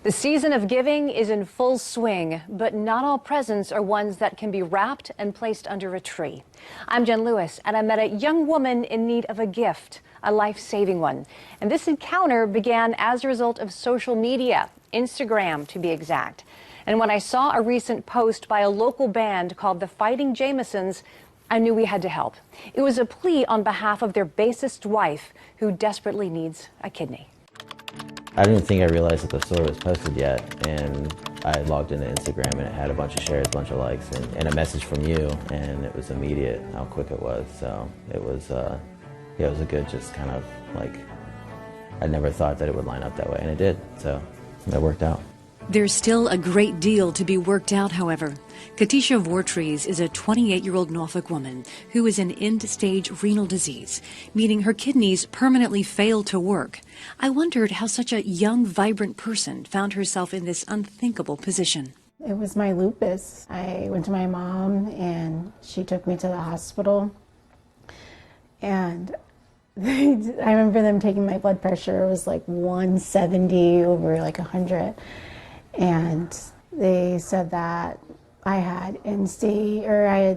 The season of giving is in full swing, but not all presents are ones that can be wrapped and placed under a tree. I'm Jen Lewis, and I met a young woman in need of a gift, a life-saving one. And this encounter began as a result of social media, Instagram to be exact. And when I saw a recent post by a local band called the Fighting Jamesons, I knew we had to help. It was a plea on behalf of their bassist wife, who desperately needs a kidney. I didn't think I realized that the story was posted yet, and I logged into Instagram and it had a bunch of shares, a bunch of likes, and a message from you, and it was immediate how quick it was. So it was, yeah, it was a good, just kind of like, I never thought that it would line up that way, and it did, so it worked out. There's still a great deal to be worked out, however. Katia Vries is a 28-year-old Norfolk woman who is in end-stage renal disease, meaning her kidneys permanently fail to work. I wondered how such a young, vibrant person found herself in this unthinkable position. It was my lupus. I went to my mom and she took me to the hospital. And I remember them taking my blood pressure. It was like 170 over like 100. And they said that I had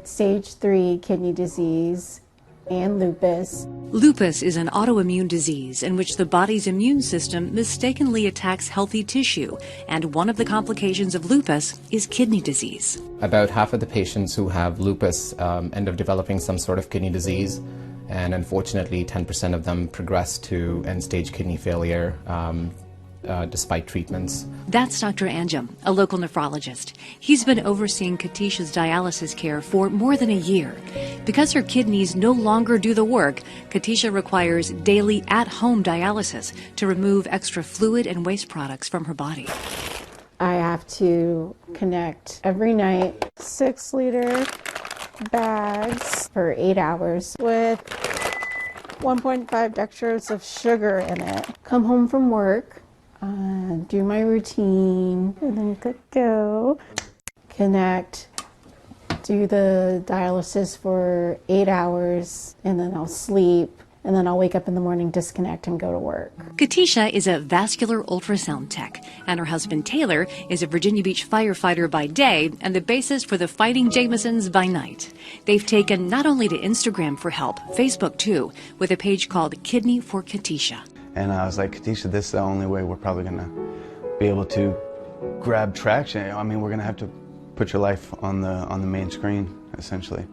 stage 3 kidney disease and lupus. Lupus is an autoimmune disease in which the body's immune system mistakenly attacks healthy tissue, and one of the complications of lupus is kidney disease. About half of the patients who have lupus end up developing some sort of kidney disease, and unfortunately 10% of them progress to end-stage kidney failure despite treatments. That's Dr. Anjum, a local nephrologist. He's been overseeing Katia's dialysis care for more than a year. Because her kidneys no longer do the work, Katia requires daily at-home dialysis to remove extra fluid and waste products from her body. I have to connect every night 6-liter bags for 8 hours with 1.5 dextrose of sugar in it. Come home from work, do my routine, and then click go. Connect, do the dialysis for 8 hours, and then I'll sleep, and then I'll wake up in the morning, disconnect, and go to work. Katia is a vascular ultrasound tech, and her husband Taylor is a Virginia Beach firefighter by day and the bassist for the Fighting Jamesons by night. They've taken not only to Instagram for help, Facebook too, with a page called Kidney for Katia. And I was like, Katia, this is the only way we're probably going to be able to grab traction. I mean, we're going to have to put your life on the main screen, essentially.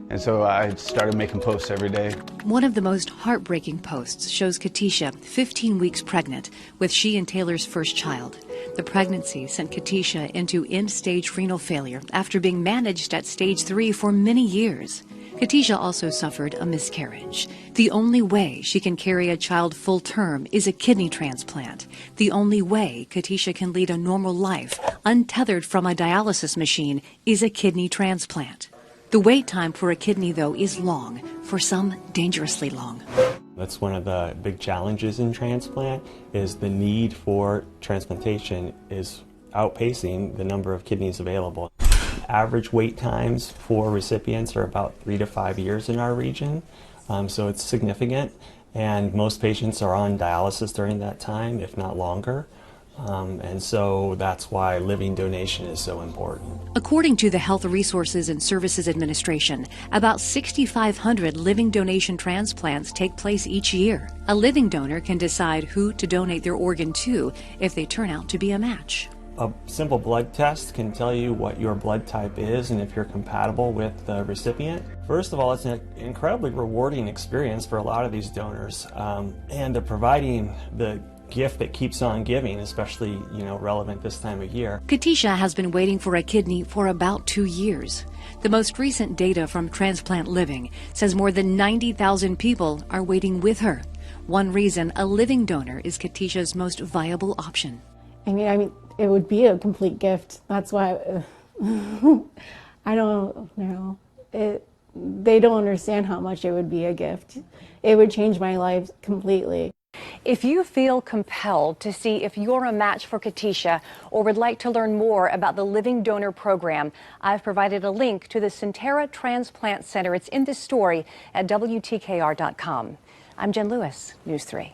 And so I started making posts every day. One of the most heartbreaking posts shows Katia 15 weeks pregnant with she and Taylor's first child. The pregnancy sent Katia into end-stage renal failure after being managed at stage 3 for many years. Katia also suffered a miscarriage. The only way she can carry a child full term is a kidney transplant. The only way Katia can lead a normal life, untethered from a dialysis machine, is a kidney transplant. The wait time for a kidney, though, is long, for some dangerously long. That's one of the big challenges in transplant, is the need for transplantation is outpacing the number of kidneys available. Average wait times for recipients are about 3 to 5 years in our region, so it's significant, and most patients are on dialysis during that time, if not longer. And so that's why living donation is so important. According to the Health Resources and Services Administration, about 6,500 living donation transplants take place each year. A living donor can decide who to donate their organ to if they turn out to be a match. A simple blood test can tell you what your blood type is and if you're compatible with the recipient. First of all, it's an incredibly rewarding experience for a lot of these donors, and they're providing the gift that keeps on giving, especially, relevant this time of year. Katia has been waiting for a kidney for about 2 years. The most recent data from Transplant Living says more than 90,000 people are waiting with her. One reason a living donor is Katia's most viable option. I mean, it would be a complete gift. That's why I don't know. They don't understand how much it would be a gift. It would change my life completely. If you feel compelled to see if you're a match for Katia or would like to learn more about the Living Donor Program, I've provided a link to the Centera Transplant Center. It's in this story at WTKR.com. I'm Jen Lewis, News 3.